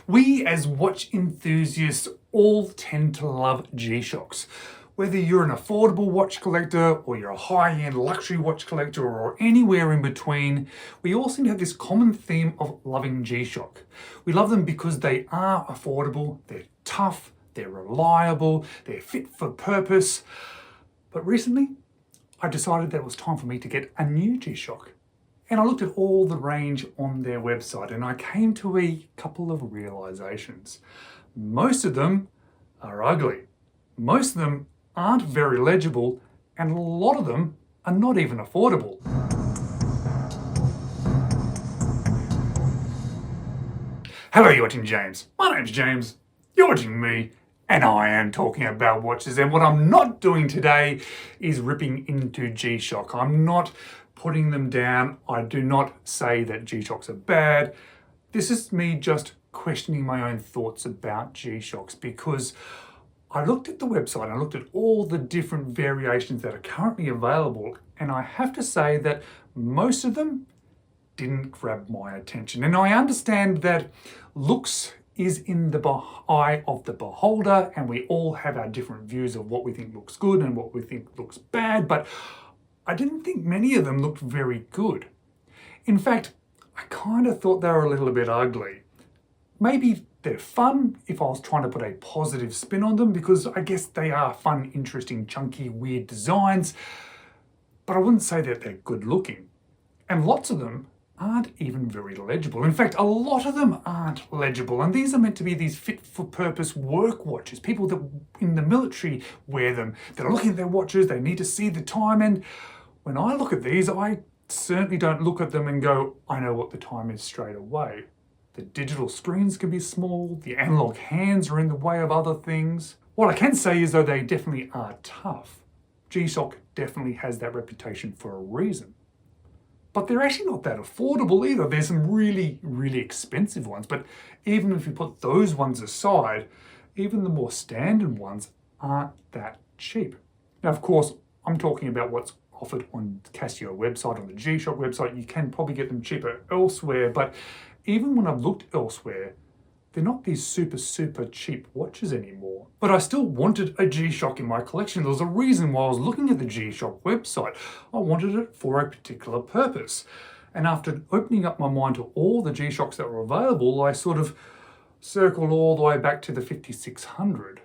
We as watch enthusiasts all tend to love G-Shocks. Whether you're an affordable watch collector or you're a high-end luxury watch collector or anywhere in between, we all seem to have this common theme of loving G-Shock. We love them because they are affordable, they're tough, they're reliable, they're fit for purpose. But recently, I decided that it was time for me to get a new G-Shock. And I looked at all the range on their website and I came to a couple of realizations. Most of them are ugly. Most of them aren't very legible, and a lot of them are not even affordable. Hello, you're watching James. My name's James, you're watching me, and I am talking about watches. And what I'm not doing today is ripping into G-Shock. I'm not putting them down. I do not say that G-Shocks are bad. This is me just questioning my own thoughts about G-Shocks, because I looked at the website, I looked at all the different variations that are currently available, and I have to say that most of them didn't grab my attention. And I understand that looks is in the eye of the beholder, and we all have our different views of what we think looks good and what we think looks bad, but I didn't think many of them looked very good. In fact, I kind of thought they were a little bit ugly. Maybe they're fun if I was trying to put a positive spin on them, because I guess they are fun, interesting, chunky, weird designs, but I wouldn't say that they're good looking. And lots of them aren't even very legible. In fact, a lot of them aren't legible, and these are meant to be these fit for purpose work watches. People that in the military wear them, they're looking at their watches, they need to see the time, and when I look at these, I certainly don't look at them and go, I know what the time is straight away. The digital screens can be small, the analog hands are in the way of other things. What I can say is though, they definitely are tough. G-Shock definitely has that reputation for a reason. But they're actually not that affordable either. There's some really, really expensive ones, but even if you put those ones aside, even the more standard ones aren't that cheap. Now, of course, I'm talking about what's offered on the Casio website, on the G-Shock website. You can probably get them cheaper elsewhere, but even when I've looked elsewhere, they're not these super cheap watches anymore. But I still wanted a G-Shock in my collection. There was a reason why I was looking at the G-Shock website. I wanted it for a particular purpose. And after opening up my mind to all the G-Shocks that were available, I sort of circled all the way back to the 5600.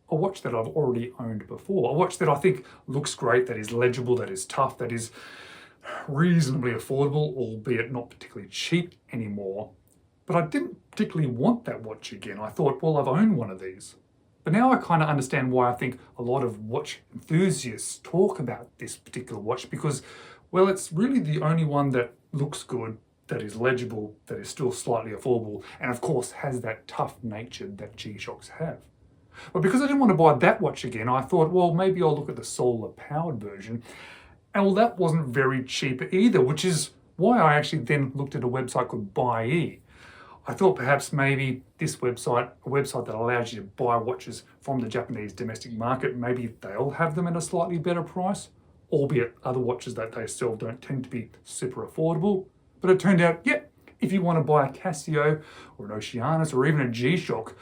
A watch that I've already owned before. A watch that I think looks great, that is legible, that is tough, that is reasonably affordable, albeit not particularly cheap anymore. But I didn't particularly want that watch again. I thought, well, I've owned one of these. But now I kind of understand why I think a lot of watch enthusiasts talk about this particular watch, because, well, it's really the only one that looks good, that is legible, that is still slightly affordable, and of course has that tough nature that G-Shocks have. But because I didn't want to buy that watch again, I thought, well, maybe I'll look at the solar powered version. And well, that wasn't very cheap either, which is why I actually then looked at a website called Buyee. I thought perhaps maybe this website, a website that allows you to buy watches from the Japanese domestic market, maybe they'll have them at a slightly better price, albeit other watches that they sell don't tend to be super affordable. But it turned out, yeah, if you want to buy a Casio or an Oceanus or even a G-Shock,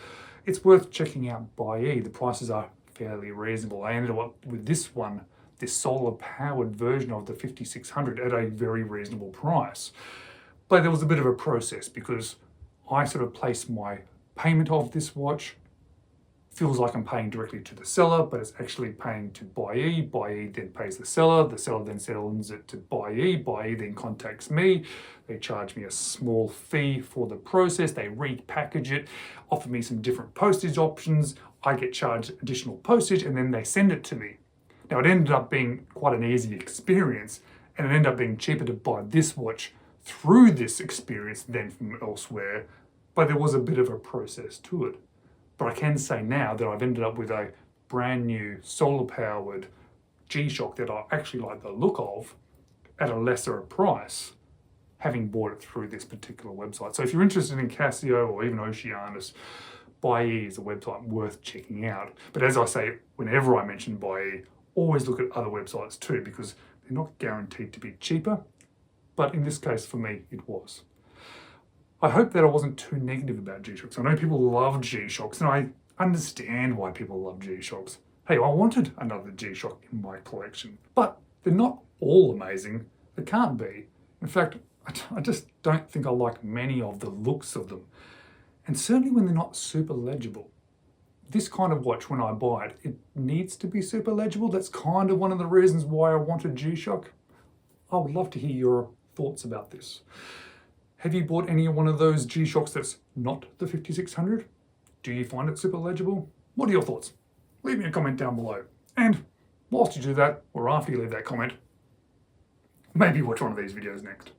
it's worth checking out Buyee. The prices are fairly reasonable. I ended up with this one, this solar powered version of the 5600 at a very reasonable price. But there was a bit of a process because I sort of placed my payment of this watch. Feels like I'm paying directly to the seller, but it's actually paying to Buyee. Buyee then pays the seller then sends it to Buyee. Buyee then contacts me. They charge me a small fee for the process. They repackage it, offer me some different postage options. I get charged additional postage and then they send it to me. Now, it ended up being quite an easy experience, and it ended up being cheaper to buy this watch through this experience than from elsewhere, but there was a bit of a process to it. But I can say now that I've ended up with a brand new solar-powered G-Shock that I actually like the look of at a lesser price, having bought it through this particular website. So if you're interested in Casio or even Oceanus, Buyee is a website worth checking out. But as I say, whenever I mention Buyee, always look at other websites too, because they're not guaranteed to be cheaper. But in this case, for me, it was. I hope that I wasn't too negative about G-Shocks. I know people love G-Shocks, and I understand why people love G-Shocks. Hey, I wanted another G-Shock in my collection, but they're not all amazing. They can't be. In fact, I just don't think I like many of the looks of them, and certainly when they're not super legible. This kind of watch, when I buy it, it needs to be super legible. That's kind of one of the reasons why I wanted G-Shock. I would love to hear your thoughts about this. Have you bought any one of those G-Shocks that's not the 5600? Do you find it super legible? What are your thoughts? Leave me a comment down below. And whilst you do that, or after you leave that comment, maybe watch one of these videos next.